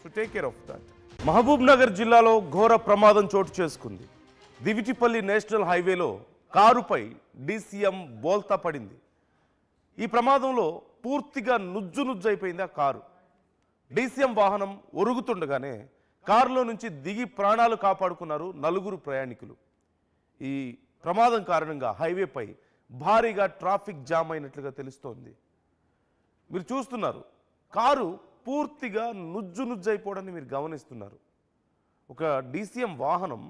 So take care of that. Mahabubnagar జిల్లాలో ఘోర ప్రమాదం చోటు చేసుకుంది. దివిటిపల్లి నేషనల్ హైవేలో కారుపై డీసీఎం బోల్తా పడింది. ఈ ప్రమాదంలో పూర్తిగా నుజ్జునుజ్జైపోయింది ఆ కారు. డీసీఎం వాహనం ఒరుగుతుండగానే కారులో నుంచి దిగి ప్రాణాలు కాపాడుకున్నారు 4 ప్రయాణికులు. ఈ ప్రమాదం కారణంగా హైవేపై భారీగా ట్రాఫిక్ జామ్ అయినట్లుగా తెలుస్తోంది. మీరు చూస్తున్నారు, కారు పూర్తిగా నుజ్జైపోవడాన్ని మీరు గమనిస్తున్నారు. ఒక డీసీఎం వాహనం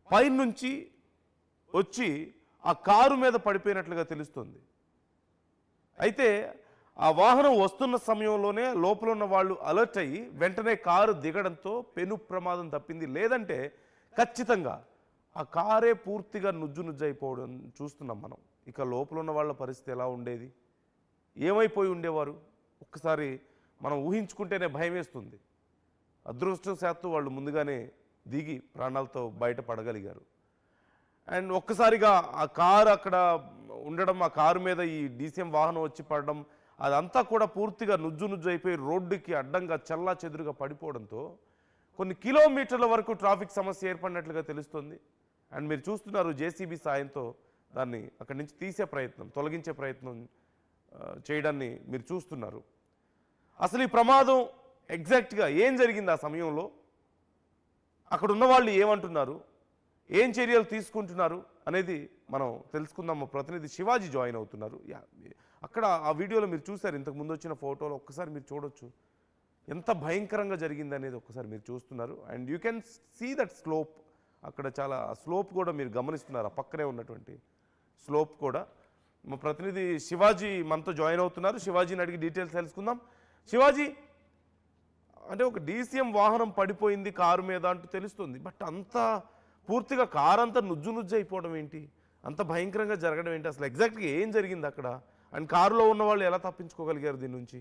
పైనుంచి వచ్చి ఆ కారు మీద పడిపోయినట్లుగా తెలుస్తుంది. అయితే ఆ వాహనం వస్తున్న సమయంలోనే లోపల ఉన్న వాళ్ళు అలర్ట్ అయ్యి వెంటనే కారు దిగడంతో పెను ప్రమాదం తప్పింది. లేదంటే ఖచ్చితంగా ఆ కారే పూర్తిగా నుజ్జైపోవడం చూస్తున్నాం మనం. ఇక లోపల ఉన్న వాళ్ళ పరిస్థితి ఎలా ఉండేది, ఏమైపోయి ఉండేవారు, ఒక్కసారి మనం ఊహించుకుంటేనే భయం వేస్తుంది. అదృష్టవశాత్తు వాళ్ళు ముందుగానే దిగి ప్రాణాలతో బయటపడగలిగారు. అండ్ ఒక్కసారిగా ఆ కారు అక్కడ ఉండడం, ఆ కారు మీద ఈ డీసీఎం వాహనం వచ్చి పడడం, అదంతా కూడా పూర్తిగా నుజ్జైపోయి రోడ్డుకి అడ్డంగా చల్లా చెదురుగా పడిపోవడంతో కొన్ని కిలోమీటర్ల వరకు ట్రాఫిక్ సమస్య ఏర్పడినట్లుగా తెలుస్తుంది. అండ్ మీరు చూస్తున్నారు, జేసీబీ సాయంతో దాన్ని అక్కడి నుంచి తీసే ప్రయత్నం, తొలగించే ప్రయత్నం చేయడాన్ని మీరు చూస్తున్నారు. అసలు ఈ ప్రమాదం ఎగ్జాక్ట్గా ఏం జరిగింది ఆ సమయంలో, అక్కడ ఉన్న వాళ్ళు ఏమంటున్నారు, ఏం చర్యలు తీసుకుంటున్నారు అనేది మనం తెలుసుకుందాం. మా ప్రతినిధి శివాజీ జాయిన్ అవుతున్నారు. అక్కడ ఆ వీడియోలో మీరు చూశారు, ఇంతకు ముందు వచ్చిన ఫోటోలో ఒక్కసారి మీరు చూడొచ్చు ఎంత భయంకరంగా జరిగింది అనేది. ఒక్కసారి మీరు చూస్తున్నారు. And you can see that slope, అక్కడ చాలా స్లోప్ కూడా మీరు గమనిస్తున్నారు, ఆ పక్కనే ఉన్నటువంటి స్లోప్ కూడా. మా ప్రతినిధి శివాజీ మనతో జాయిన్ అవుతున్నారు. శివాజీని అడిగి డీటెయిల్స్ తెలుసుకుందాం. శివాజీ, అంటే ఒక డీసీఎం వాహనం పడిపోయింది కారు మీద అంటూ తెలుస్తుంది, బట్ అంత పూర్తిగా కారు అంతా నుజ్జైపోవడం ఏంటి, అంత భయంకరంగా జరగడం ఏంటి, అసలు ఎగ్జాక్ట్గా ఏం జరిగింది అక్కడ, అండ్ కారులో ఉన్న వాళ్ళు ఎలా తప్పించుకోగలిగారు దీని నుంచి?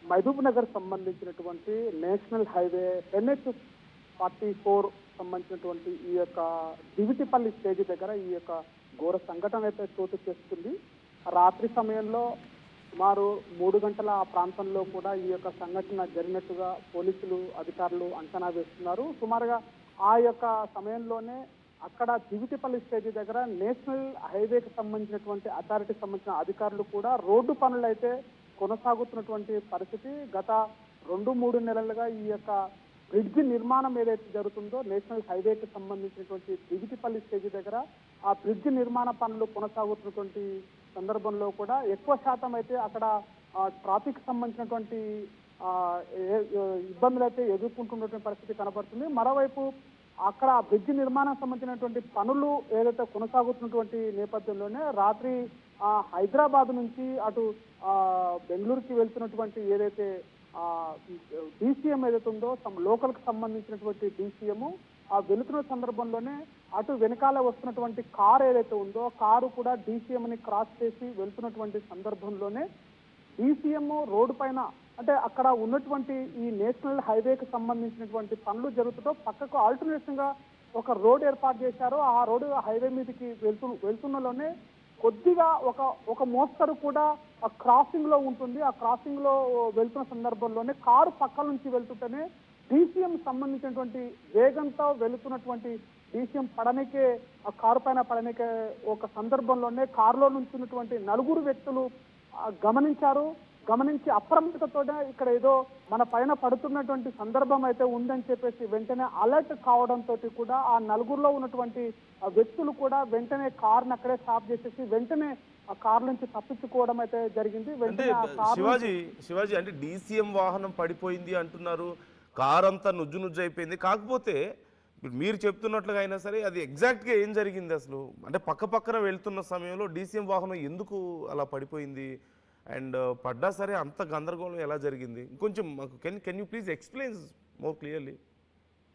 మహబూబ్ నగర్ సంబంధించినటువంటి నేషనల్ హైవే NH-44 సంబంధించినటువంటి ఈ యొక్క దివిటిపల్లి స్టేజ్ దగ్గర ఈ యొక్క ఘోర సంఘటన అయితే చోటు చేసుకుంది. రాత్రి సమయంలో సుమారు 3 గంటల ఆ ప్రాంతంలో కూడా ఈ యొక్క సంఘటన జరిగినట్టుగా పోలీసులు అధికారులు అంచనా వేస్తున్నారు. సుమారుగా ఆ యొక్క సమయంలోనే అక్కడ దివిటిపల్లి స్టేజ్ దగ్గర నేషనల్ హైవేకి సంబంధించినటువంటి అథారిటీకి సంబంధించిన అధికారులు కూడా రోడ్డు పనులు అయితే కొనసాగుతున్నటువంటి పరిస్థితి. గత 2-3 నెలలుగా ఈ యొక్క బ్రిడ్జ్ నిర్మాణం ఏదైతే జరుగుతుందో నేషనల్ హైవేకి సంబంధించినటువంటి దివిటిపల్లి స్టేజ్ దగ్గర ఆ బ్రిడ్జ్ నిర్మాణ పనులు కొనసాగుతున్నటువంటి సందర్భంలో కూడా ఎక్కువ శాతం అయితే అక్కడ ట్రాఫిక్ సంబంధించినటువంటి ఇబ్బందులు అయితే ఎదుర్కొంటున్నటువంటి పరిస్థితి కనబడుతుంది. మరోవైపు అక్కడ బ్రిడ్జ్ నిర్మాణం సంబంధించినటువంటి పనులు ఏదైతే కొనసాగుతున్నటువంటి నేపథ్యంలోనే రాత్రి హైదరాబాద్ నుంచి అటు బెంగళూరుకి వెళ్తున్నటువంటి ఏదైతే డీసీఎం ఏదైతే ఉందో లోకల్కి సంబంధించినటువంటి డీసీఎం ఆ వెళుతున్న సందర్భంలోనే అటు వెనకాల వస్తున్నటువంటి కారు ఏదైతే ఉందో కారు కూడా డీసీఎంని క్రాస్ చేసి వెళ్తున్నటువంటి సందర్భంలోనే డీసీఎం రోడ్డు పైన, అంటే అక్కడ ఉన్నటువంటి ఈ నేషనల్ హైవేకి సంబంధించినటువంటి పనులు జరుగుతుంటో పక్కకు ఆల్టర్నేషన్ గా ఒక రోడ్ ఏర్పాటు చేశారు. ఆ రోడ్డు హైవే మీదకి వెళ్తున్నలోనే కొద్దిగా ఒక మోస్తరు కూడా క్రాసింగ్ లో ఉంటుంది. ఆ క్రాసింగ్ లో వెళ్తున్న సందర్భంలోనే కారు పక్కల నుంచి వెళ్తుంటేనే డీసీఎం సంబంధించినటువంటి వేగంతో వెళుతున్నటువంటి డీసీఎం పడనికే, ఆ కారు పైన పడనికే ఒక సందర్భంలోనే కారులో నుంచి ఉన్నటువంటి 4 వ్యక్తులు గమనించి అప్రమత్తతోనే ఇక్కడ ఏదో మన పైన పడుతున్నటువంటి సందర్భం అయితే ఉందని చెప్పేసి వెంటనే అలర్ట్ కావడంతో కూడా ఆ 4లో ఉన్నటువంటి వ్యక్తులు కూడా వెంటనే కారుని అక్కడే స్టాప్ చేసేసి వెంటనే ఆ కారు నుంచి తప్పించుకోవడం అయితే జరిగింది. వెంటనే శివాజీ, అంటే డీసీఎం వాహనం పడిపోయింది అంటున్నారు, కారు అంతా నుజ్జైపోయింది. కాకపోతే మీరు చెప్తున్నట్లుగా అయినా సరే అది ఎగ్జాక్ట్గా ఏం జరిగింది అసలు, అంటే పక్కన వెళ్తున్న సమయంలో డీసీఎం వాహనం ఎందుకు అలా పడిపోయింది, అండ్ పడ్డా సరే అంత గందరగోళం ఎలా జరిగింది, కొంచెం మాకు can you please explain more clearly?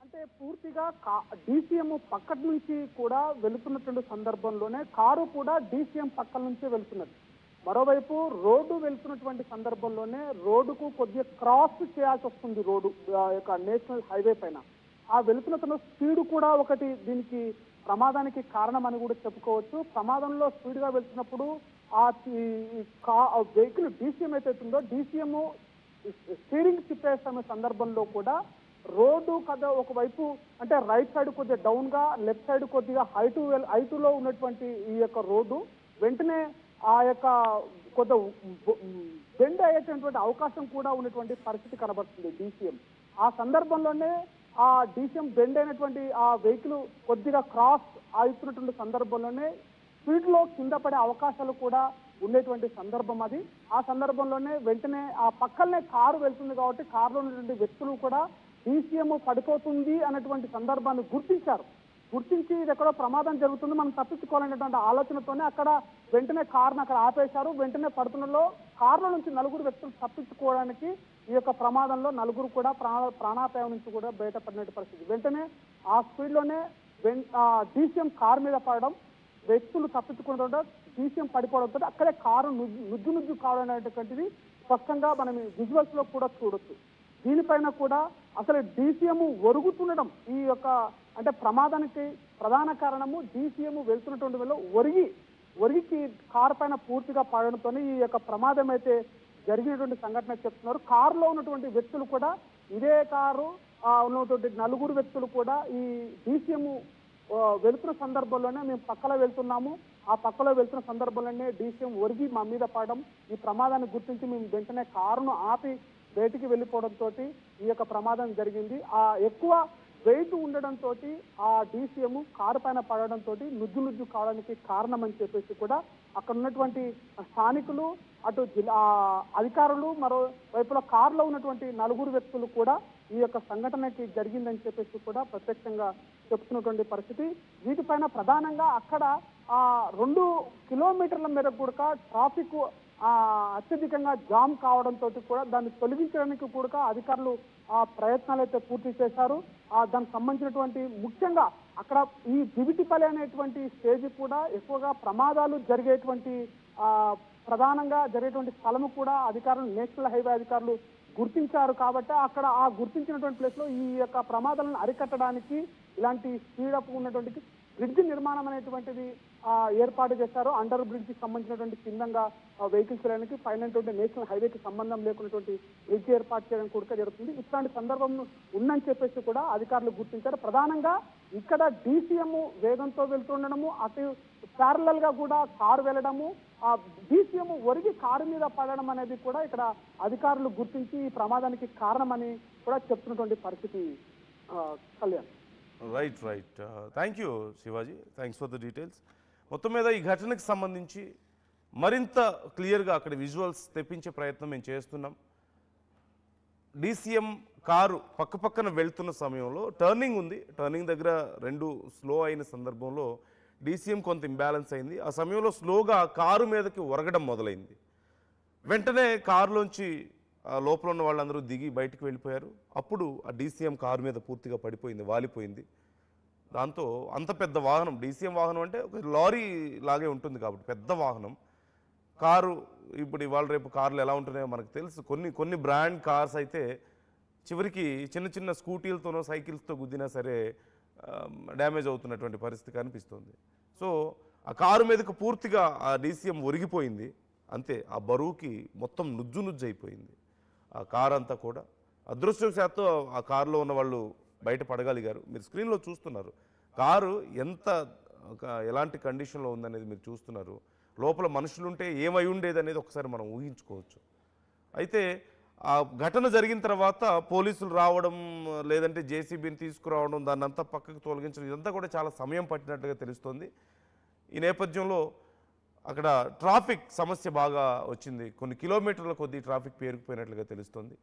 అంటే పూర్తిగా డీసీఎం పక్క నుంచి కూడా వెళుతున్నటువంటి సందర్భంలోనే కారు కూడా డీసీఎం పక్కల నుంచే వెళ్తున్నది. మరోవైపు రోడ్డు వెళ్తున్నటువంటి సందర్భంలోనే రోడ్డుకు కొద్దిగా క్రాస్ చేయాల్సి వస్తుంది. రోడ్డు యొక్క నేషనల్ హైవే పైన ఆ వెళుతున్న స్పీడ్ కూడా ఒకటి దీనికి ప్రమాదానికి కారణం అని కూడా చెప్పుకోవచ్చు. ప్రమాదంలో స్పీడ్గా వెళ్తున్నప్పుడు ఆ వెహికల్ డీసీఎం అయితే ఉందో డీసీఎం స్టీరింగ్ తిప్పేస్తున్న సందర్భంలో కూడా రోడ్డు కదా ఒకవైపు అంటే రైట్ సైడ్ కొద్దిగా డౌన్ గా, లెఫ్ట్ సైడ్ కొద్దిగా హైటులో ఉన్నటువంటి ఈ యొక్క రోడ్డు వెంటనే ఆ యొక్క కొద్ది బెండ్ అయ్యేటటువంటి అవకాశం కూడా ఉన్నటువంటి పరిస్థితి కనబడుతుంది డీసీఎం. ఆ సందర్భంలోనే ఆ డీసీఎం బెండ్ అయినటువంటి ఆ వెహికల్ కొద్దిగా క్రాస్ అవుతున్నటువంటి సందర్భంలోనే స్పీడ్ లో కింద పడే అవకాశాలు కూడా ఉండేటువంటి సందర్భం అది. ఆ సందర్భంలోనే వెంటనే ఆ పక్కనే కారు వెళ్తుంది కాబట్టి కారులో ఉన్నటువంటి వ్యక్తులు కూడా డీసీఎం పడిపోతుంది అన్నటువంటి సందర్భాన్ని గుర్తించి ఇది ఎక్కడో ప్రమాదం జరుగుతుంది, మనం తప్పించుకోవాలనేటువంటి ఆలోచనతోనే అక్కడ వెంటనే కారును అక్కడ ఆపేశారు. వెంటనే పడుతున్నలో కారులో నుంచి 4 వ్యక్తులు తప్పించుకోవడానికి ఈ యొక్క ప్రమాదంలో 4 కూడా ప్రాణాపాయం నుంచి కూడా బయటపడిన పరిస్థితి. వెంటనే ఆ స్పీడ్ లోనే డీసీఎం కారు మీద పడడం, వ్యక్తులు తప్పించుకుంటుంటే డీసీఎం పడిపోవడంతో అక్కడే కారు నుజ్జు కావడం అనేటువంటిది స్పష్టంగా మనం విజువల్స్ లో కూడా చూడొచ్చు. దీనిపైన కూడా అసలు డీసీఎం ఒరుగుతుండడం ఈ యొక్క అంటే ప్రమాదానికి ప్రధాన కారణము డీసీఎం వెళ్తున్నటువంటి వల్ల ఒరిగికి కారు పైన పూర్తిగా పడడంతో ఈ యొక్క ప్రమాదం అయితే జరిగినటువంటి సంఘటన చెప్తున్నారు. కారులో ఉన్నటువంటి వ్యక్తులు కూడా ఇదే కారు ఉన్నటువంటి 4 వ్యక్తులు కూడా ఈ డీసీఎం వెళ్తున్న సందర్భంలోనే మేము పక్కలో వెళ్తున్నాము, ఆ పక్కలో వెళ్తున్న సందర్భంలోనే డీసీఎం ఒరిగి మా మీద పడడం, ఈ ప్రమాదాన్ని గుర్తించి మేము వెంటనే కారును ఆపి బయటికి వెళ్ళిపోవడంతో ఈ యొక్క ప్రమాదం జరిగింది. ఆ ఎక్కువ వెయిట్ ఉండడంతో ఆ డీసీఎం కారు పైన పడడంతో నుజ్జు కావడానికి కారణం అని చెప్పేసి కూడా అక్కడ ఉన్నటువంటి స్థానికులు, అటు జిల్లా అధికారులు, మరో వైపులో కారులో ఉన్నటువంటి 4 వ్యక్తులు కూడా ఈ యొక్క సంఘటనకి జరిగిందని చెప్పేసి కూడా ప్రత్యక్షంగా చెప్తున్నటువంటి పరిస్థితి. వీటిపైన ప్రధానంగా అక్కడ 2 కిలోమీటర్ల మేరకు కూడా ట్రాఫిక్ అత్యధికంగా జామ్ కావడంతో కూడా దాన్ని తొలగించడానికి కూడా అధికారులు ప్రయత్నాలు అయితే పూర్తి చేశారు. దానికి సంబంధించినటువంటి ముఖ్యంగా అక్కడ ఈ దివిటిపల్లి అనేటువంటి స్టేజ్ కూడా ఎక్కువగా ప్రమాదాలు జరిగేటువంటి ప్రధానంగా జరిగేటువంటి స్థలము కూడా అధికారులు, నేషనల్ హైవే అధికారులు గుర్తించారు. కాబట్టి అక్కడ ఆ గుర్తించినటువంటి ప్లేస్ లో ఈ యొక్క ప్రమాదాలను అరికట్టడానికి ఇలాంటి స్పీడప్ ఉన్నటువంటి బ్రిడ్జ్ నిర్మాణం అనేటువంటిది ఏర్పాటు చేశారు. అండర్ బ్రిడ్జ్ కి సంబంధించినటువంటి కిందంగా వెహికల్స్ వెళ్ళడానికి పైన నేషనల్ హైవేకి సంబంధం లేకున్నటువంటి బ్రిడ్జ్ ఏర్పాటు చేయడం కూడా జరుగుతుంది. ఇట్లాంటి సందర్భం ఉందని చెప్పేసి కూడా అధికారులు గుర్తించారు. ప్రధానంగా ఇక్కడ డీసీఎం వేగంతో వెళ్తుండడము, అటు ప్యారలల్ గా కూడా కారు వెళ్ళడము, ఆ డీసీఎం ఒరిగి కారు మీద పడడం అనేది కూడా ఇక్కడ అధికారులు గుర్తించి ఈ ప్రమాదానికి కారణమని కూడా చెప్తున్నటువంటి పరిస్థితి. Kalyan. Right. Thank you Shivaji, thanks for the details. మొత్తం మీద ఈ ఘటనకు సంబంధించి మరింత క్లియర్గా అక్కడ విజువల్స్ తెప్పించే ప్రయత్నం మేము చేస్తున్నాం. డీసీఎం కారు పక్కన వెళ్తున్న సమయంలో టర్నింగ్ ఉంది, టర్నింగ్ దగ్గర 2 స్లో అయిన సందర్భంలో డీసీఎం కొంత ఇంబ్యాలెన్స్ అయింది. ఆ సమయంలో స్లోగా కారు మీదకి ఒరగడం మొదలైంది. వెంటనే కారులోంచి లోపల ఉన్న వాళ్ళందరూ దిగి బయటికి వెళ్ళిపోయారు. అప్పుడు ఆ డీసీఎం కారు మీద పూర్తిగా పడిపోయింది, వాలిపోయింది. దాంతో అంత పెద్ద వాహనం, డీసీఎం వాహనం అంటే ఒక లారీ లాగే ఉంటుంది కాబట్టి పెద్ద వాహనం, కారు ఇప్పుడు ఇవాళ రేపు కార్లు ఎలా ఉంటున్నాయో మనకు తెలుసు. కొన్ని బ్రాండ్ కార్స్ అయితే చివరికి చిన్న స్కూటీలతోనో సైకిల్స్తో గుద్దినా సరే డ్యామేజ్ అవుతున్నటువంటి పరిస్థితి కనిపిస్తుంది. సో ఆ కారు మీదకు పూర్తిగా ఆ డీసీఎం ఒరిగిపోయింది. అంతే, ఆ బరువుకి మొత్తం నుజ్జు అయిపోయింది ఆ కారు అంతా కూడా. అదృష్టవశాత్తు ఆ కారులో ఉన్న వాళ్ళు బయట పడగలిగారు. మీరు స్క్రీన్లో చూస్తున్నారు కారు ఎలాంటి కండిషన్లో ఉందనేది మీరు చూస్తున్నారు. లోపల మనుషులుంటే ఏమై ఉండేది అనేది ఒకసారి మనం ఊహించుకోవచ్చు. అయితే ఆ ఘటన జరిగిన తర్వాత పోలీసులు రావడం, లేదంటే జేసీబీని తీసుకురావడం, దాన్ని అంతా పక్కకు తొలగించడం, ఇదంతా కూడా చాలా సమయం పట్టినట్టుగా తెలుస్తుంది. ఈ నేపథ్యంలో అక్కడ ట్రాఫిక్ సమస్య బాగా వచ్చింది. కొన్ని కిలోమీటర్ల కొద్దీ ట్రాఫిక్ పేరుకుపోయినట్లుగా తెలుస్తుంది.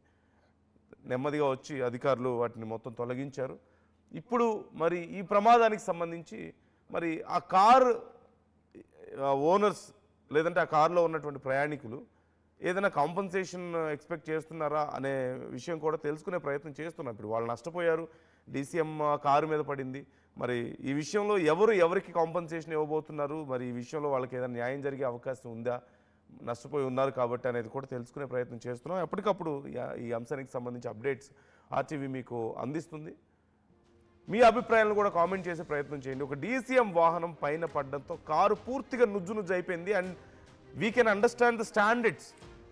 నెమ్మదిగా వచ్చి అధికారులు వాటిని మొత్తం తొలగించారు. ఇప్పుడు మరి ఈ ప్రమాదానికి సంబంధించి మరి ఆ కారు ఓనర్స్ లేదంటే ఆ కారులో ఉన్నటువంటి ప్రయాణికులు ఏదైనా కాంపన్సేషన్ ఎక్స్పెక్ట్ చేస్తున్నారా అనే విషయం కూడా తెలుసుకునే ప్రయత్నం చేస్తున్నారు. ఇప్పుడు వాళ్ళు నష్టపోయారు, డీసీఎం కారు మీద పడింది. మరి ఈ విషయంలో ఎవరికి కాంపన్సేషన్ ఇవ్వబోతున్నారు, మరి ఈ విషయంలో వాళ్ళకి ఏదైనా న్యాయం జరిగే అవకాశం ఉందా, నష్టపోయి ఉన్నారు కాబట్టి అనేది కూడా తెలుసుకునే ప్రయత్నం చేస్తున్నాం. ఎప్పటికప్పుడు ఈ అంశానికి సంబంధించి అప్డేట్స్ ఆర్టీవీ మీకు అందిస్తుంది. మీ అభిప్రాయాలను కూడా కామెంట్ చేసే ప్రయత్నం చేయండి. ఒక డీసీఎం వాహనం పైన పడడంతో కారు పూర్తిగా నుజ్జు అయిపోయింది. And we can understand the standards.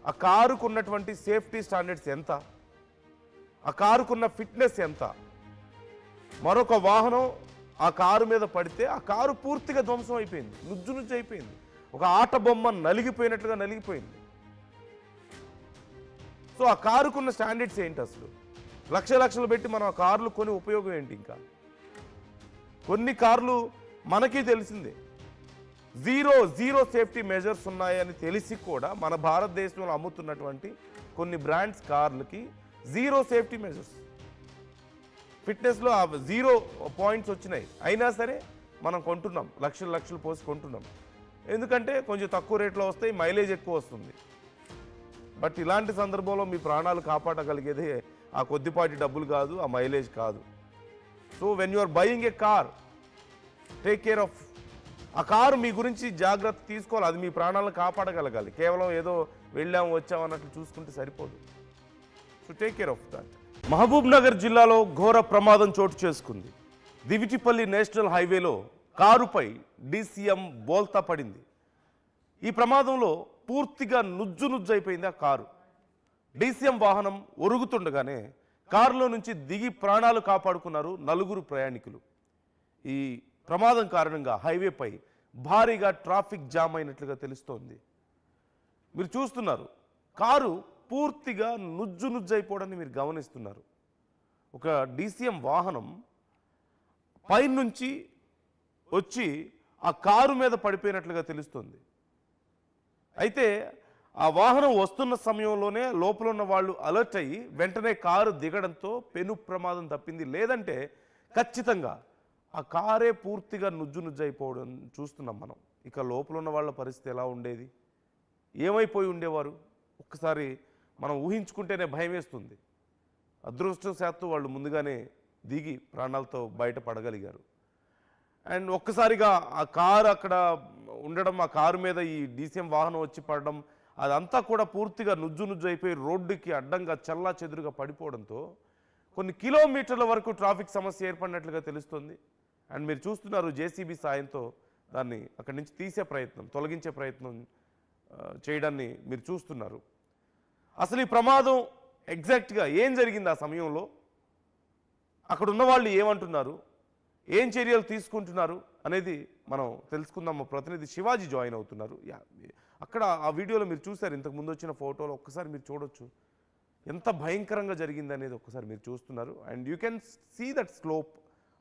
ఆ కారుకు ఉన్నటువంటి సేఫ్టీ స్టాండర్డ్స్ ఎంత, ఆ కారుకున్న ఫిట్నెస్ ఎంత. మరొక వాహనం ఆ కారు మీద పడితే ఆ కారు పూర్తిగా ధ్వంసం అయిపోయింది, నుజ్జు నుజ్జు అయిపోయింది, ఒక ఆట బొమ్మ నలిగిపోయినట్లుగా నలిగిపోయింది. సో ఆ కారుకున్న స్టాండర్డ్స్ ఏంటి అసలు? లక్షలు పెట్టి మనం ఆ కార్లు కొని ఉపయోగం ఏంటి? ఇంకా కొన్ని కార్లు మనకి తెలిసిందే జీరో సేఫ్టీ మెజర్స్ ఉన్నాయని తెలిసి కూడా మన భారతదేశంలో అమ్ముతున్నటువంటి కొన్ని బ్రాండ్స్ కార్లకి జీరో సేఫ్టీ మెజర్స్, ఫిట్నెస్లో జీరో పాయింట్స్ వచ్చినాయి. అయినా సరే మనం కొంటున్నాం, లక్షలు పోసి కొంటున్నాం. ఎందుకంటే కొంచెం తక్కువ రేట్లో వస్తాయి, మైలేజ్ ఎక్కువ వస్తుంది. బట్ ఇలాంటి సందర్భంలో మీ ప్రాణాలు కాపాడగలిగేది ఆ కొద్దిపాటి డబ్బులు కాదు, ఆ మైలేజ్ కాదు. So when you are buying a car, take care of ఆ కారు. మీ గురించి జాగ్రత్త తీసుకోవాలి, అది మీ ప్రాణాలను కాపాడగలగాలి. కేవలం ఏదో వెళ్ళాము వచ్చాము అన్నట్లు చూసుకుంటే సరిపోదు. So take care of that. Mahabubnagar జిల్లాలో ఘోర ప్రమాదం చోటు చేసుకుంది. దివిటిపల్లి నేషనల్ హైవేలో కారుపై డీసీఎం బోల్తా పడింది. ఈ ప్రమాదంలో పూర్తిగా నుజ్జు అయిపోయింది ఆ కారు. డీసీఎం వాహనం ఒరుగుతుండగానే కారులో నుంచి దిగి ప్రాణాలు కాపాడుకున్నారు 4 ప్రయాణికులు. ఈ ప్రమాదం కారణంగా హైవేపై భారీగా ట్రాఫిక్ జామ్ అయినట్లుగా తెలుస్తోంది. మీరు చూస్తున్నారు, కారు పూర్తిగా నుజ్జు అయిపోవడాన్ని మీరు గమనిస్తున్నారు. ఒక డీసీఎం వాహనం పైనుంచి వచ్చి ఆ కారు మీద పడిపోయినట్లుగా తెలుస్తుంది. అయితే ఆ వాహనం వస్తున్న సమయంలోనే లోపల ఉన్న వాళ్ళు అలర్ట్ అయ్యి వెంటనే కారు దిగడంతో పెను ప్రమాదం తప్పింది. లేదంటే ఖచ్చితంగా ఆ కారే పూర్తిగా నుజ్జు అయిపోవడం చూస్తున్నాం మనం. ఇక లోపల ఉన్న వాళ్ళ పరిస్థితి ఎలా ఉండేది, ఏమైపోయి ఉండేవారు, ఒక్కసారి మనం ఊహించుకుంటేనే భయం వేస్తుంది. అదృష్టవశాత్తు వాళ్ళు ముందుగానే దిగి ప్రాణాలతో బయటపడగలిగారు. అండ్ ఒక్కసారిగా ఆ కారు అక్కడ ఉండడం, ఆ కారు మీద ఈ డీసీఎం వాహనం వచ్చి పడడం, అదంతా కూడా పూర్తిగా నుజ్జు అయిపోయి రోడ్డుకి అడ్డంగా చల్లా చెదురుగా పడిపోవడంతో కొన్ని కిలోమీటర్ల వరకు ట్రాఫిక్ సమస్య ఏర్పడినట్లుగా తెలుస్తుంది. అండ్ మీరు చూస్తున్నారు, జేసీబీ సాయంతో దాన్ని అక్కడి నుంచి తీసే ప్రయత్నం, తొలగించే ప్రయత్నం చేయడాన్ని మీరు చూస్తున్నారు. అసలు ఈ ప్రమాదం ఎగ్జాక్ట్గా ఏం జరిగింది ఆ సమయంలో, అక్కడ ఉన్న వాళ్ళు ఏమంటున్నారు, ఏం చర్యలు తీసుకుంటున్నారు అనేది మనం తెలుసుకుందాం. మా ప్రతినిధి శివాజీ జాయిన్ అవుతున్నారు. అక్కడ ఆ వీడియోలో మీరు చూశారు, ఇంతకు ముందు వచ్చిన ఫోటోలో ఒక్కసారి మీరు చూడొచ్చు ఎంత భయంకరంగా జరిగింది అనేది. ఒక్కసారి మీరు చూస్తున్నారు. And you can see that slope,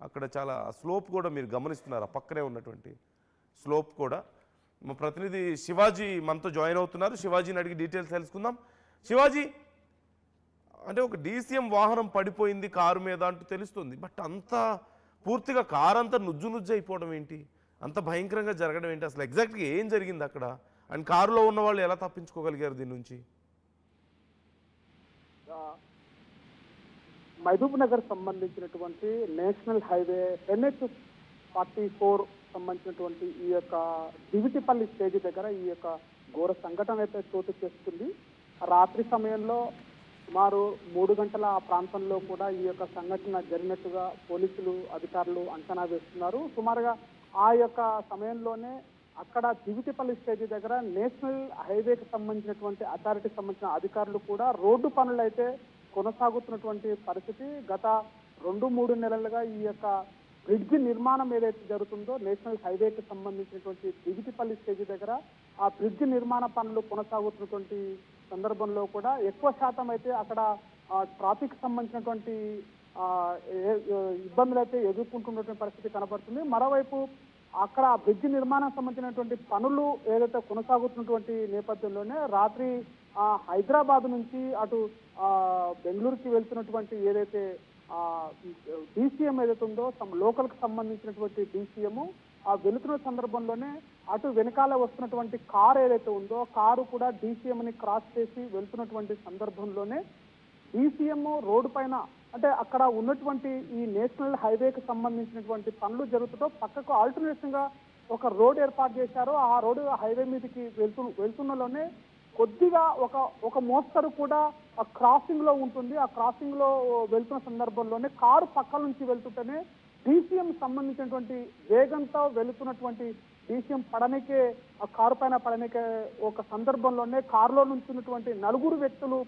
అక్కడ చాలా స్లోప్ కూడా మీరు గమనిస్తున్నారు, ఆ పక్కనే ఉన్నటువంటి స్లోప్ కూడా. మా ప్రతినిధి శివాజీ మనతో జాయిన్ అవుతున్నారు. శివాజీని అడిగి డీటెయిల్స్ తెలుసుకుందాం. శివాజీ, అంటే ఒక డీసీఎం వాహనం పడిపోయింది కారు మీద అంటూ తెలుస్తుంది, బట్ అంత పూర్తిగా కారు అంతా నుజ్జు అయిపోవడం ఏంటి, అంత భయంకరంగా జరగడం ఏంటి, అసలు ఎగ్జాక్ట్గా ఏం జరిగింది అక్కడ? అండ్ కారులో ఉన్న వాళ్ళు ఎలా తప్పించుకోగలిగారు దీని నుంచి? మహబూబ్ నగర్ సంబంధించినటువంటి నేషనల్ హైవే NH-44 సంబంధించినటువంటి ఈ యొక్క దివిటిపల్లి స్టేజ్ దగ్గర ఈ యొక్క ఘోర సంఘటన అయితే చోటు చేసుకుంది. రాత్రి సమయంలో సుమారు 3 గంటల ఆ ప్రాంతంలో కూడా ఈ యొక్క సంఘటన జరిగినట్టుగా పోలీసులు అధికారులు అంచనా వేస్తున్నారు. సుమారుగా ఆ యొక్క సమయంలోనే అక్కడ దివిటిపల్లి స్టేజ్ దగ్గర నేషనల్ హైవేకి సంబంధించినటువంటి అథారిటీకి సంబంధించిన అధికారులు కూడా రోడ్డు పనులు అయితే కొనసాగుతున్నటువంటి పరిస్థితి. గత 2-3 నెలలుగా ఈ యొక్క బ్రిడ్జ్ నిర్మాణం ఏదైతే జరుగుతుందో నేషనల్ హైవేకి సంబంధించినటువంటి దివిటిపల్లి స్టేజ్ దగ్గర ఆ బ్రిడ్జ్ నిర్మాణ పనులు కొనసాగుతున్నటువంటి సందర్భంలో కూడా ఎక్కువ శాతం అయితే అక్కడ ట్రాఫిక్ సంబంధించినటువంటి ఇబ్బందులు అయితే ఎదుర్కొంటున్నటువంటి పరిస్థితి కనబడుతుంది. మరోవైపు అక్కడ బ్రిడ్జ్ నిర్మాణం సంబంధించినటువంటి పనులు ఏదైతే కొనసాగుతున్నటువంటి నేపథ్యంలోనే రాత్రి హైదరాబాద్ నుంచి అటు బెంగళూరుకి వెళ్తున్నటువంటి ఏదైతే డీసీఎం ఏదైతే ఉందో లోకల్కి సంబంధించినటువంటి డీసీఎం ఆ వెళుతున్న సందర్భంలోనే అటు వెనకాల వస్తున్నటువంటి కారు ఏదైతే ఉందో కారు కూడా డీసీఎంని క్రాస్ చేసి వెళ్తున్నటువంటి సందర్భంలోనే డీసీఎం రోడ్డు పైన, అంటే అక్కడ ఉన్నటువంటి ఈ నేషనల్ హైవేకి సంబంధించినటువంటి పనులు జరుగుతుందో పక్కకు ఆల్టర్నేషన్ గా ఒక రోడ్ ఏర్పాటు చేశారు. ఆ రోడ్డు హైవే మీదకి వెళ్తున్నలోనే కొద్దిగా ఒక మోస్తరు కూడా ఆ క్రాసింగ్ లో ఉంటుంది. ఆ క్రాసింగ్ లో వెళ్తున్న సందర్భంలోనే కారు పక్కల నుంచి వెళ్తుంటేనే డీసీఎం సంబంధించినటువంటి వేగంతో వెళుతున్నటువంటి డీసీఎం పడనికే ఆ కారు పైన పడనికే ఒక సందర్భంలోనే కారులో నుంచి ఉన్నటువంటి నలుగురు వ్యక్తులు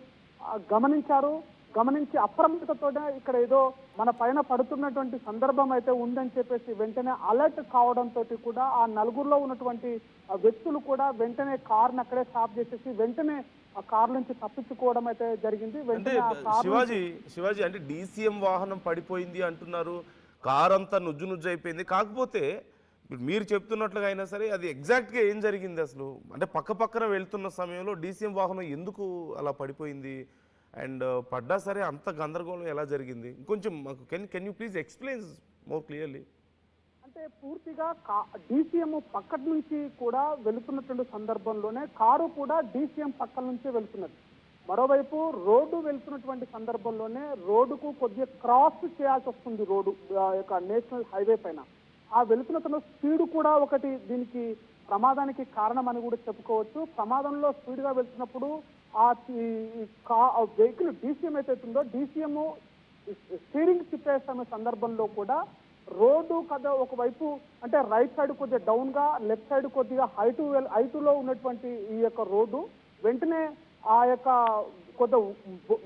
గమనించి అప్రమత్తతోనే ఇక్కడ ఏదో మన పైన పడుతున్నటువంటి సందర్భం అయితే ఉందని చెప్పేసి వెంటనే అలర్ట్ కావడంతో కూడా ఆ నలుగురిలో ఉన్నటువంటి వ్యక్తులు కూడా వెంటనే కారుని అక్కడే స్టాప్ చేసేసి వెంటనే ఆ కారు నుంచి తప్పించుకోవడం అయితే జరిగింది. అంటే వెంటనే ఆ కారు శివాజీ అంటే డీసీఎం వాహనం పడిపోయింది అంటున్నారు, కార్ అంతా నుజ్జు అయిపోయింది. కాకపోతే ఇప్పుడు మీరు చెప్తున్నట్లుగా అయినా సరే అది ఎగ్జాక్ట్గా ఏం జరిగింది అసలు? అంటే పక్కన వెళ్తున్న సమయంలో డీసీఎం వాహనం ఎందుకు అలా పడిపోయింది అండ్ పడ్డా సరే అంత గందరగోళం ఎలా జరిగింది? ఇంకొంచెం మాకు can you please explain more clearly? అంటే పూర్తిగా డీసీఎం పక్కన నుంచి కూడా వెళుతున్నటువంటి సందర్భంలోనే కారు కూడా డీసీఎం పక్కన నుంచే వెళ్తున్నది. మరోవైపు రోడ్డు వెళ్తున్నటువంటి సందర్భంలోనే రోడ్డుకు కొద్దిగా క్రాస్ చేయాల్సి వస్తుంది. రోడ్డు యొక్క నేషనల్ హైవే పైన ఆ వెళుతున్న స్పీడ్ కూడా ఒకటి దీనికి ప్రమాదానికి కారణం అని కూడా చెప్పుకోవచ్చు. ప్రమాదంలో స్పీడ్ గా వెళ్తున్నప్పుడు ఆ వెహికల్ డీసీఎం అయితే అవుతుందో డీసీఎం స్టీరింగ్ తిప్పేస్తున్న సందర్భంలో కూడా రోడ్డు కదా ఒకవైపు అంటే రైట్ సైడ్ కొద్దిగా డౌన్ గా, లెఫ్ట్ సైడ్ కొద్దిగా హైటులో ఉన్నటువంటి ఈ యొక్క రోడ్డు వెంటనే ఆ యొక్క కొద్దిగా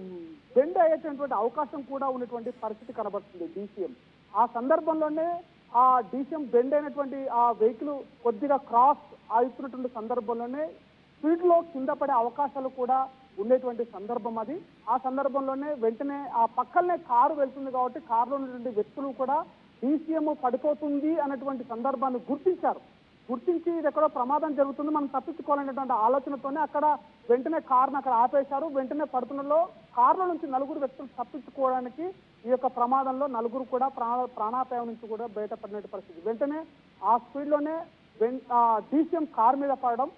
బెండ్ అయ్యేటటువంటి అవకాశం కూడా ఉన్నటువంటి పరిస్థితి కనబడుతుంది డీసీఎం. ఆ సందర్భంలోనే ఆ డీసీఎం బెండ్ అయినటువంటి ఆ వెహికల్ కొద్దిగా క్రాస్ అవుతున్నటువంటి సందర్భంలోనే స్పీడ్ లో కింద పడే అవకాశాలు కూడా ఉండేటువంటి సందర్భం అది. ఆ సందర్భంలోనే వెంటనే ఆ పక్కనే కారు వెళ్తుంది కాబట్టి కారులో ఉన్నటువంటి వ్యక్తులు కూడా డీసీఎం పడిపోతుంది అన్నటువంటి సందర్భాన్ని గుర్తించి ఇది ఎక్కడో ప్రమాదం జరుగుతుంది, మనం తప్పించుకోవాలనేటువంటి ఆలోచనతోనే అక్కడ వెంటనే కారును అక్కడ ఆపేశారు. వెంటనే పడుతున్నలో కారులో నుంచి నలుగురు వ్యక్తులు తప్పించుకోవడానికి ఈ యొక్క ప్రమాదంలో నలుగురు కూడా ప్రాణాపాయం నుంచి కూడా బయటపడిన పరిస్థితి. వెంటనే ఆ స్పీడ్ లోనే డీసీఎం కారు మీద పడడం,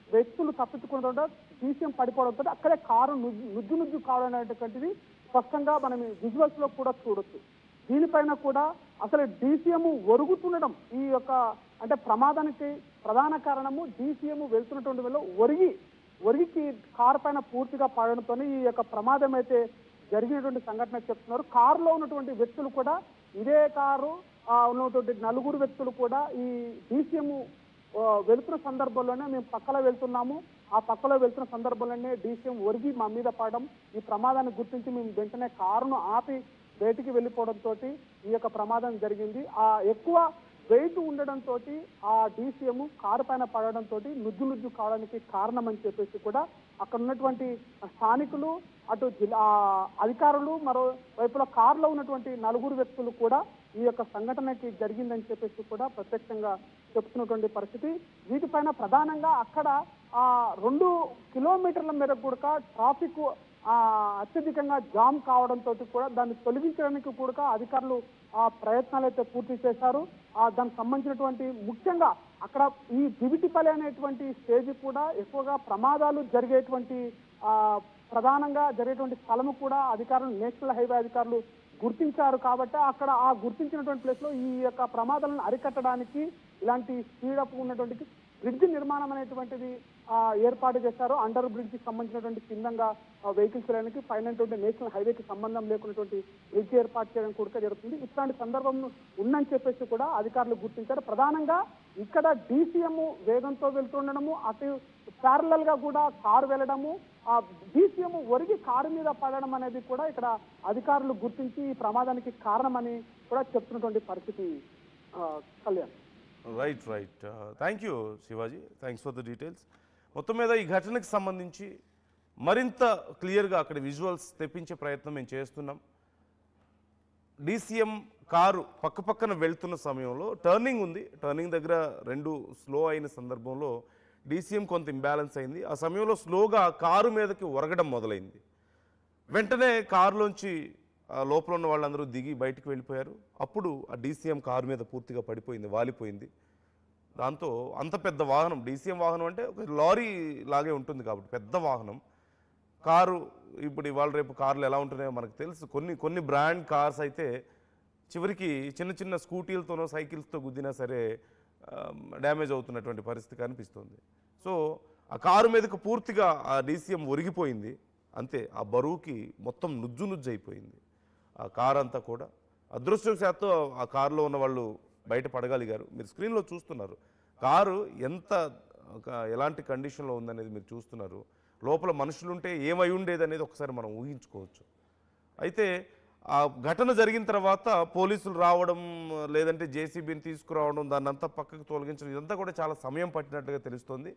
వ్యక్తులు తప్పించుకోవడంతో డీసీఎం పడిపోవడంతో అక్కడే కారు నుజ్జు కావడం అనేటువంటిది స్పష్టంగా మనం విజువల్స్ లో కూడా చూడొచ్చు. దీనిపైన కూడా అసలు డీసీఎం ఒరుగుతుండడం ఈ యొక్క అంటే ప్రమాదానికి ప్రధాన కారణము డీసీఎం వెళ్తున్నటువంటి వల్ల ఒరిగికి కారు పైన పూర్తిగా పడడంతో ఈ యొక్క ప్రమాదం అయితే జరిగినటువంటి సంఘటన చెప్తున్నారు. కారులో ఉన్నటువంటి వ్యక్తులు కూడా ఇదే కారు ఉన్నటువంటి నలుగురు వ్యక్తులు కూడా ఈ డీసీఎం వెళ్తున్న సందర్భంలోనే మేము పక్కలో వెళ్తున్నాము, ఆ పక్కలో వెళ్తున్న సందర్భంలోనే డీసీఎం ఒరిగి మా మీద పడడం, ఈ ప్రమాదాన్ని గుర్తించి మేము వెంటనే కారును ఆపి బయటికి వెళ్ళిపోవడంతో ఈ యొక్క ప్రమాదం జరిగింది. ఆ ఎక్కువ వెయిట్ ఉండడంతో ఆ డీసీఎం కారు పైన పడడంతో నుజ్జు కావడానికి కారణం అని చెప్పేసి కూడా అక్కడ ఉన్నటువంటి స్థానికులు, అటు జిల్లా అధికారులు, మరో వైపులో కారులో ఉన్నటువంటి నలుగురు వ్యక్తులు కూడా ఈ యొక్క సంఘటనకి జరిగిందని చెప్పేసి కూడా ప్రత్యక్షంగా చెప్తున్నటువంటి పరిస్థితి. వీటిపైన ప్రధానంగా అక్కడ 2 కిలోమీటర్ల మేరకు కూడా ట్రాఫిక్ అత్యధికంగా జామ్ కావడంతో కూడా దాన్ని తొలగించడానికి కూడా అధికారులు ప్రయత్నాలు అయితే పూర్తి చేశారు. దానికి సంబంధించినటువంటి ముఖ్యంగా అక్కడ ఈ దివిటిపల్లి అనేటువంటి స్టేజ్ కూడా ఎక్కువగా ప్రమాదాలు జరిగేటువంటి ప్రధానంగా జరిగేటువంటి స్థలము కూడా అధికారులు, నేషనల్ హైవే అధికారులు గుర్తించారు. కాబట్టి అక్కడ ఆ గుర్తించినటువంటి ప్లేస్ లో ఈ యొక్క ప్రమాదాలను అరికట్టడానికి ఇలాంటి స్పీడప్ ఉన్నటువంటి బ్రిడ్జ్ నిర్మాణం అనేటువంటిది ఏర్పాటు చేశారు. అండర్ బ్రిడ్జ్ కి సంబంధించినటువంటి కిందంగా వెహికల్స్ వెళ్ళడానికి పైన నేషనల్ హైవేకి సంబంధం లేకున్నటువంటి బ్రిడ్జ్ ఏర్పాటు చేయడం కూడా జరుగుతుంది. ఇట్లాంటి సందర్భం ఉందని చెప్పేసి కూడా అధికారులు గుర్తించారు. ప్రధానంగా ఇక్కడ డీసీఎం వేగంతో వెళ్తుండడము, అటు ప్యారలల్ గా కూడా కారు వెళ్ళడము, ఆ డీసీఎం ఒరిగి కారు మీద పడడం అనేది కూడా ఇక్కడ అధికారులు గుర్తించి ఈ ప్రమాదానికి కారణమని కూడా చెప్తున్నటువంటి పరిస్థితి. Kalyan. Right thank you Shivaji, thanks for the details. మొత్తం మీద ఈ ఘటనకు సంబంధించి మరింత క్లియర్గా అక్కడ విజువల్స్ తెప్పించే ప్రయత్నం మేము చేస్తున్నాం. డీసీఎం కారు పక్కన వెళ్తున్న సమయంలో టర్నింగ్ ఉంది, టర్నింగ్ దగ్గర 2 స్లో అయిన సందర్భంలో డీసీఎం కొంత ఇంబ్యాలెన్స్ అయింది. ఆ సమయంలో స్లోగా కారు మీదకి ఒరగడం మొదలైంది. వెంటనే కారులోంచి లోపల ఉన్న వాళ్ళందరూ దిగి బయటికి వెళ్ళిపోయారు. అప్పుడు ఆ డీసీఎం కారు మీద పూర్తిగా పడిపోయింది, వాలిపోయింది. దాంతో అంత పెద్ద వాహనం, డీసీఎం వాహనం అంటే ఒక లారీ లాగే ఉంటుంది కాబట్టి పెద్ద వాహనం. కారు ఇప్పుడు ఇవాళ రేపు కార్లు ఎలా ఉంటున్నాయో మనకు తెలుసు. కొన్ని బ్రాండ్ కార్స్ అయితే చివరికి చిన్న స్కూటీలతోనో సైకిల్స్తో గుద్దినా సరే డ్యామేజ్ అవుతున్నటువంటి పరిస్థితి కనిపిస్తుంది. సో ఆ కారు మీదకు పూర్తిగా ఆ డీసీఎం ఒరిగిపోయింది. అంతే, ఆ బరువుకి మొత్తం నుజ్జు అయిపోయింది ఆ కారు అంతా కూడా. అదృష్టవశాత్తు ఆ కారులో ఉన్న వాళ్ళు బయట పడగలిగారు. మీరు స్క్రీన్లో చూస్తున్నారు కారు ఎంత ఎలాంటి కండిషన్లో ఉందనేది మీరు చూస్తున్నారు. లోపల మనుషులుంటే ఏమై ఉండేది అనేది ఒకసారి మనం ఊహించుకోవచ్చు. అయితే ఆ ఘటన జరిగిన తర్వాత పోలీసులు రావడం, లేదంటే జేసీబీని తీసుకురావడం, దాన్నంతా పక్కకు తొలగించడం, ఇదంతా కూడా చాలా సమయం పట్టినట్టుగా తెలుస్తోంది.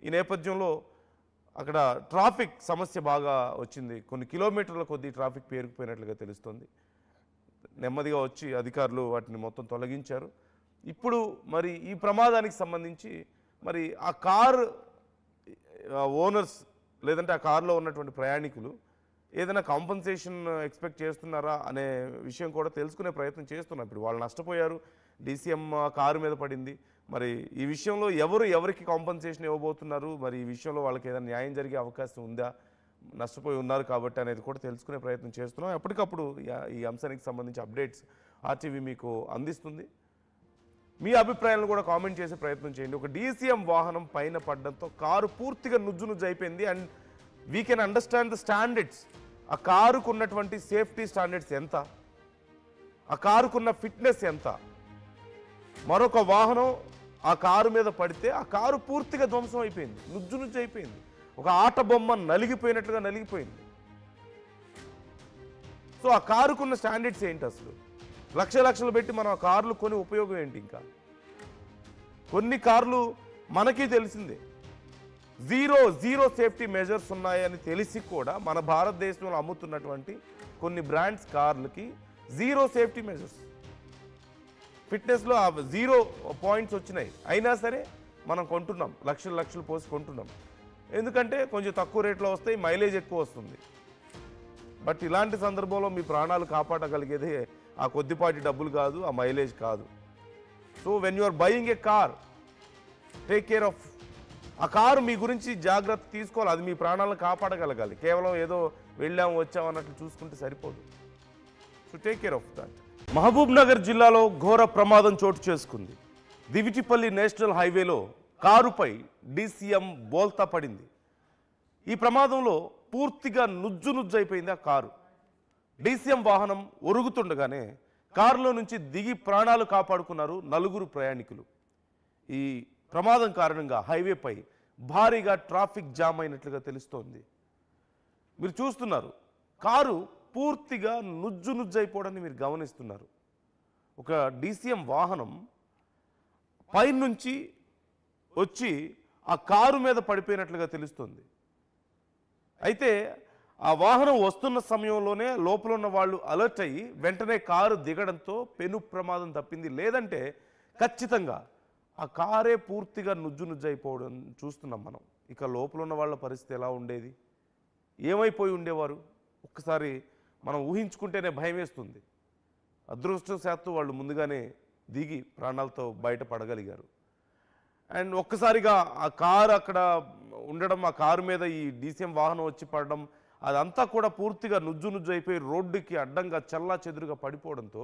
ఈ నేపథ్యంలో అక్కడ ట్రాఫిక్ సమస్య బాగా వచ్చింది. కొన్ని కిలోమీటర్ల కొద్దీ ట్రాఫిక్ పేరుకుపోయినట్లుగా తెలుస్తోంది. నెమ్మదిగా వచ్చి అధికారులు వాటిని మొత్తం తొలగించారు. ఇప్పుడు మరి ఈ ప్రమాదానికి సంబంధించి మరి ఆ కార్ ఓనర్స్, లేదంటే ఆ కారులో ఉన్నటువంటి ప్రయాణికులు ఏదైనా కాంపన్సేషన్ ఎక్స్పెక్ట్ చేస్తున్నారా అనే విషయం కూడా తెలుసుకునే ప్రయత్నం చేస్తున్నాం. ఇప్పుడు వాళ్ళు నష్టపోయారు, డీసీఎం కారు మీద పడింది. మరి ఈ విషయంలో ఎవరికి కాంపన్సేషన్ ఇవ్వబోతున్నారు, మరి ఈ విషయంలో వాళ్ళకి ఏదైనా న్యాయం జరిగే అవకాశం ఉందా, నష్టపోయి ఉన్నారు కాబట్టి అనేది కూడా తెలుసుకునే ప్రయత్నం చేస్తున్నాం. ఎప్పటికప్పుడు ఈ అంశానికి సంబంధించి అప్డేట్స్ ఆర్టీవీ మీకు అందిస్తుంది. మీ అభిప్రాయాలను కూడా కామెంట్ చేసే ప్రయత్నం చేయండి. ఒక డీసీఎం వాహనం పైన పడడంతో కారు పూర్తిగా నుజ్జు అయిపోయింది. And we can understand the standards. ఆ కారుకు ఉన్నటువంటి సేఫ్టీ స్టాండర్డ్స్ ఎంత, ఆ కారుకున్న ఫిట్నెస్ ఎంత. మరొక వాహనం ఆ కారు మీద పడితే ఆ కారు పూర్తిగా ధ్వంసం అయిపోయింది, నుజ్జు అయిపోయింది. ఒక ఆట బొమ్మ నలిగిపోయినట్లుగా నలిగిపోయింది. సో ఆ కారుకున్న స్టాండర్డ్స్ ఏంటి అసలు? లక్షలు పెట్టి మనం ఆ కార్లు కొని ఉపయోగం ఏంటి? ఇంకా కొన్ని కార్లు మనకి తెలిసిందే జీరో సేఫ్టీ మెజర్స్ ఉన్నాయని తెలిసి కూడా మన భారతదేశంలో అమ్ముతున్నటువంటి కొన్ని బ్రాండ్స్ కార్లకి జీరో సేఫ్టీ మెజర్స్, ఫిట్నెస్లో 0 పాయింట్స్ వచ్చినాయి. అయినా సరే మనం కొంటున్నాం, లక్షలు పోసి కొంటున్నాం. ఎందుకంటే కొంచెం తక్కువ రేట్లో వస్తాయి, మైలేజ్ ఎక్కువ వస్తుంది. బట్ ఇలాంటి సందర్భంలో మీ ప్రాణాలు కాపాడగలిగేది ఆ కొద్దిపాటి డబ్బులు కాదు, ఆ మైలేజ్ కాదు. So when you are buying a car, take care of ఆ కారు. మీ గురించి జాగ్రత్త తీసుకోవాలి, అది మీ ప్రాణాలను కాపాడగలగాలి. కేవలం ఏదో వెళ్ళాము వచ్చాము అన్నట్లు చూసుకుంటే సరిపోదు. So take care of that. Mahabubnagar జిల్లాలో ఘోర ప్రమాదం చోటు చేసుకుంది. దివిటిపల్లి నేషనల్ హైవేలో కారుపై డీసీఎం బోల్తా పడింది. ఈ ప్రమాదంలో పూర్తిగా నుజ్జు అయిపోయింది ఆ కారు. డీసీఎం వాహనం ఒరుగుతుండగానే కారులో నుంచి దిగి ప్రాణాలు కాపాడుకున్నారు 4 ప్రయాణికులు. ఈ ప్రమాదం కారణంగా హైవేపై భారీగా ట్రాఫిక్ జామ్ అయినట్లుగా తెలుస్తోంది. మీరు చూస్తున్నారు, కారు పూర్తిగా నుజ్జు అయిపోవడాన్ని మీరు గమనిస్తున్నారు. ఒక డీసీఎం వాహనం పైనుంచి వచ్చి ఆ కారు మీద పడిపోయినట్లుగా తెలుస్తుంది. అయితే ఆ వాహనం వస్తున్న సమయంలోనే లోపల ఉన్న వాళ్ళు అలర్ట్ అయ్యి వెంటనే కారు దిగడంతో పెను ప్రమాదం తప్పింది. లేదంటే ఖచ్చితంగా ఆ కారే పూర్తిగా నుజ్జు అయిపోవడం చూస్తున్నాం మనం. ఇక లోపల ఉన్న వాళ్ళ పరిస్థితి ఎలా ఉండేది, ఏమైపోయి ఉండేవారు, ఒక్కసారి మనం ఊహించుకుంటేనే భయం వేస్తుంది. అదృష్టవశాత్తు వాళ్ళు ముందుగానే దిగి ప్రాణాలతో బయటపడగలిగారు. అండ్ ఒక్కసారిగా ఆ కారు అక్కడ ఉండడం, ఆ కారు మీద ఈ డీసీఎం వాహనం వచ్చి పడడం, అదంతా కూడా పూర్తిగా నుజ్జు అయిపోయి రోడ్డుకి అడ్డంగా చల్లా చెదురుగా పడిపోవడంతో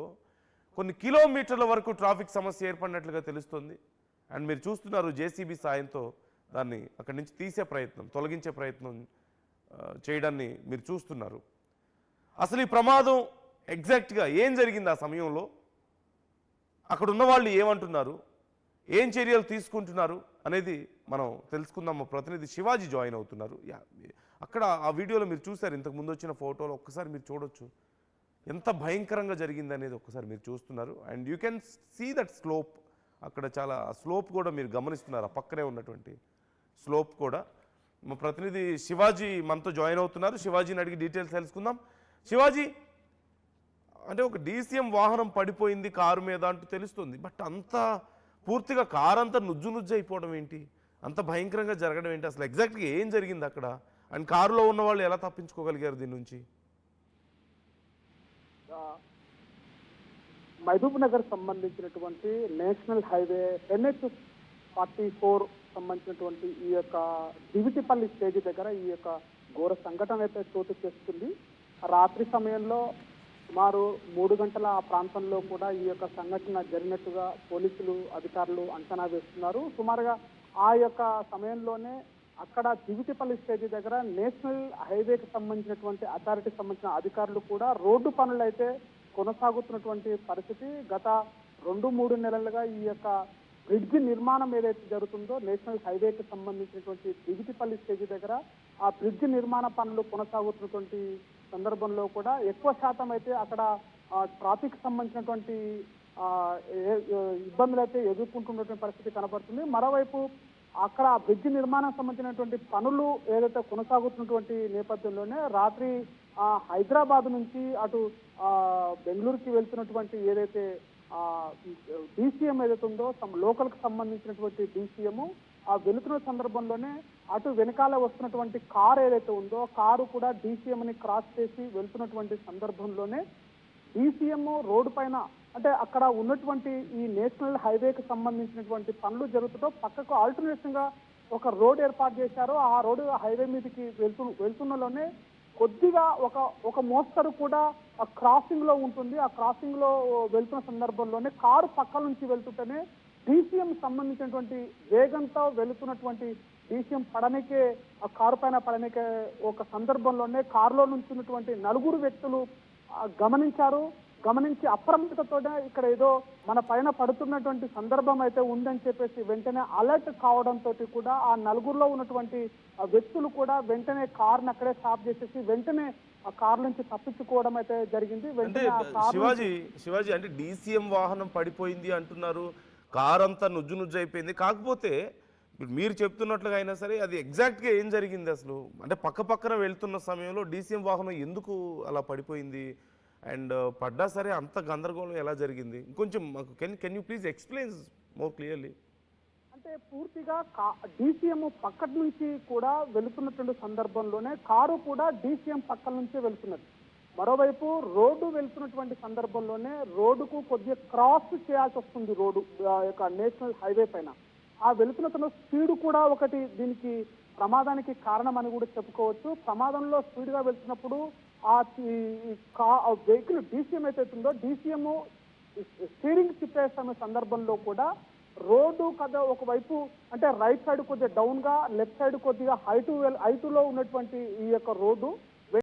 కొన్ని కిలోమీటర్ల వరకు ట్రాఫిక్ సమస్య ఏర్పడినట్లుగా తెలుస్తుంది. అండ్ మీరు చూస్తున్నారు, జేసీబీ సాయంతో దాన్ని అక్కడి నుంచి తీసే ప్రయత్నం, తొలగించే ప్రయత్నం చేయడాన్ని మీరు చూస్తున్నారు. అసలు ఈ ప్రమాదం ఎగ్జాక్ట్గా ఏం జరిగింది ఆ సమయంలో, అక్కడ ఉన్న వాళ్ళు ఏమంటున్నారు, ఏం చర్యలు తీసుకుంటున్నారు అనేది మనం తెలుసుకుందాం. మా ప్రతినిధి శివాజీ జాయిన్ అవుతున్నారు. అక్కడ ఆ వీడియోలో మీరు చూసారు, ఇంతకు ముందు వచ్చిన ఫోటోలో ఒక్కసారి మీరు చూడొచ్చు ఎంత భయంకరంగా జరిగింది అనేది. ఒక్కసారి మీరు చూస్తున్నారు. And you can see that slope, అక్కడ చాలా స్లోప్ కూడా మీరు గమనిస్తున్నారు, ఆ పక్కనే ఉన్నటువంటి స్లోప్ కూడా. మా ప్రతినిధి శివాజీ మనతో జాయిన్ అవుతున్నారు. శివాజీని అడిగి డీటెయిల్స్ తెలుసుకుందాం. శివాజీ, అంటే ఒక డీసీఎం వాహనం పడిపోయింది కారు మీద అంటూ తెలుస్తుంది, బట్ అంత పూర్తిగా కారు అంతా నుజ్జు అయిపోవడం ఏంటి, అంత భయంకరంగా జరగడం ఏంటి, అసలు ఎగ్జాక్ట్గా ఏం జరిగింది అక్కడ? అండ్ కారులో ఉన్న వాళ్ళు ఎలా తప్పించుకోగలిగారు దీని నుంచి? మహబూబ్ నగర్ సంబంధించినటువంటి నేషనల్ హైవే NH-44 సంబంధించినటువంటి ఈ యొక్క దివిటిపల్లి స్టేజ్ దగ్గర ఈ యొక్క ఘోర సంఘటన అయితే చోటు చేసుకుంది. రాత్రి సమయంలో సుమారు 3 గంటల ఆ ప్రాంతంలో కూడా ఈ యొక్క సంఘటన జరిగినట్టుగా పోలీసులు అధికారులు అంచనా వేస్తున్నారు. సుమారుగా ఆ యొక్క సమయంలోనే అక్కడ దివిటిపల్లి స్టేజ్ దగ్గర నేషనల్ హైవేకి సంబంధించినటువంటి అథారిటీకి సంబంధించిన అధికారులు కూడా రోడ్డు పనులు అయితే కొనసాగుతున్నటువంటి పరిస్థితి. గత 2-3 నెలలుగా ఈ యొక్క బ్రిడ్జ్ నిర్మాణం ఏదైతే జరుగుతుందో నేషనల్ హైవేకి సంబంధించినటువంటి దివిటిపల్లి స్టేజ్ దగ్గర ఆ బ్రిడ్జ్ నిర్మాణ పనులు కొనసాగుతున్నటువంటి సందర్భంలో కూడా ఎక్కువ శాతం అయితే అక్కడ ట్రాఫిక్ సంబంధించినటువంటి ఇబ్బందులు అయితే ఎదుర్కొంటున్నటువంటి పరిస్థితి కనబడుతుంది. మరోవైపు అక్కడ బ్రిడ్జ్ నిర్మాణం సంబంధించినటువంటి పనులు ఏదైతే కొనసాగుతున్నటువంటి నేపథ్యంలోనే రాత్రి హైదరాబాద్ నుంచి అటు బెంగళూరుకి వెళ్తున్నటువంటి ఏదైతే డీసీఎం ఏదైతే ఉందో లోకల్ కి సంబంధించినటువంటి డీసీఎం వెళుతున్న సందర్భంలోనే అటు వెనకాల వస్తున్నటువంటి కారు ఏదైతే ఉందో కారు కూడా డీసీఎం ని క్రాస్ చేసి వెళ్తున్నటువంటి సందర్భంలోనే డీసీఎం రోడ్డు పైన అంటే అక్కడ ఉన్నటువంటి ఈ నేషనల్ హైవేకి సంబంధించినటువంటి పనులు జరుగుతుంటో పక్కకు ఆల్టర్నేషన్ గా ఒక రోడ్ ఏర్పాటు చేశారు. ఆ రోడ్డు హైవే మీదకి వెళ్తున్నలోనే కొద్దిగా ఒక మోస్తరు కూడా క్రాసింగ్ లో ఉంటుంది. ఆ క్రాసింగ్ లో వెళ్తున్న సందర్భంలోనే కారు పక్కల నుంచి వెళ్తుంటేనే డీసీఎం సంబంధించినటువంటి వేగంతో వెళుతున్నటువంటి డీసీఎం పడనికే ఆ కారు పైన పడనికే ఒక సందర్భంలోనే కారులో నుంచి ఉన్నటువంటి 4 వ్యక్తులు గమనించి అప్రమత్తతోనే ఇక్కడ ఏదో మన పైన పడుతున్నటువంటి సందర్భం అయితే ఉందని చెప్పేసి వెంటనే అలర్ట్ కావడంతో కూడా ఆ 4లో ఉన్నటువంటి వ్యక్తులు కూడా వెంటనే కారుని అక్కడే స్టాప్ చేసేసి వెంటనే ఆ కారు నుంచి తప్పించుకోవడం అయితే జరిగింది. వెంటనే శివాజీ అంటే డీసీఎం వాహనం పడిపోయింది అంటున్నారు, కారు అంతా నుజ్జు అయిపోయింది. కాకపోతే మీరు చెప్తున్నట్లుగా అయినా సరే అది ఎగ్జాక్ట్గా ఏం జరిగింది అసలు? అంటే పక్కన వెళ్తున్న సమయంలో డీసీఎం వాహనం ఎందుకు అలా పడిపోయింది అండ్ పడ్డా సరే అంత గందరగోళం ఎలా జరిగింది? ఇంకొంచెం మాకు can you please explain more clearly. అంటే పూర్తిగా డీసీఎం పక్క నుంచి కూడా వెళుతున్నటువంటి సందర్భంలోనే కారు కూడా డీసీఎం పక్కల నుంచే వెళ్తున్నది. మరోవైపు రోడ్డు వెళ్తున్నటువంటి సందర్భంలోనే రోడ్డుకు కొద్దిగా క్రాస్ చేయాల్సి వస్తుంది. రోడ్డు యొక్క నేషనల్ హైవే పైన ఆ వెళుతున్న స్పీడ్ కూడా ఒకటి దీనికి ప్రమాదానికి కారణం అని కూడా చెప్పుకోవచ్చు. ప్రమాదంలో స్పీడ్ గా వెళ్తున్నప్పుడు ఆ వెహికల్ డీసీఎం అయితే ఉందో డీసీఎం స్టీరింగ్ తిప్పేస్తున్న సందర్భంలో కూడా రోడ్డు కదా ఒకవైపు అంటే రైట్ సైడ్ కొద్దిగా డౌన్ గా లెఫ్ట్ సైడ్ కొద్దిగా హైటులో ఉన్నటువంటి ఈ యొక్క రోడ్డు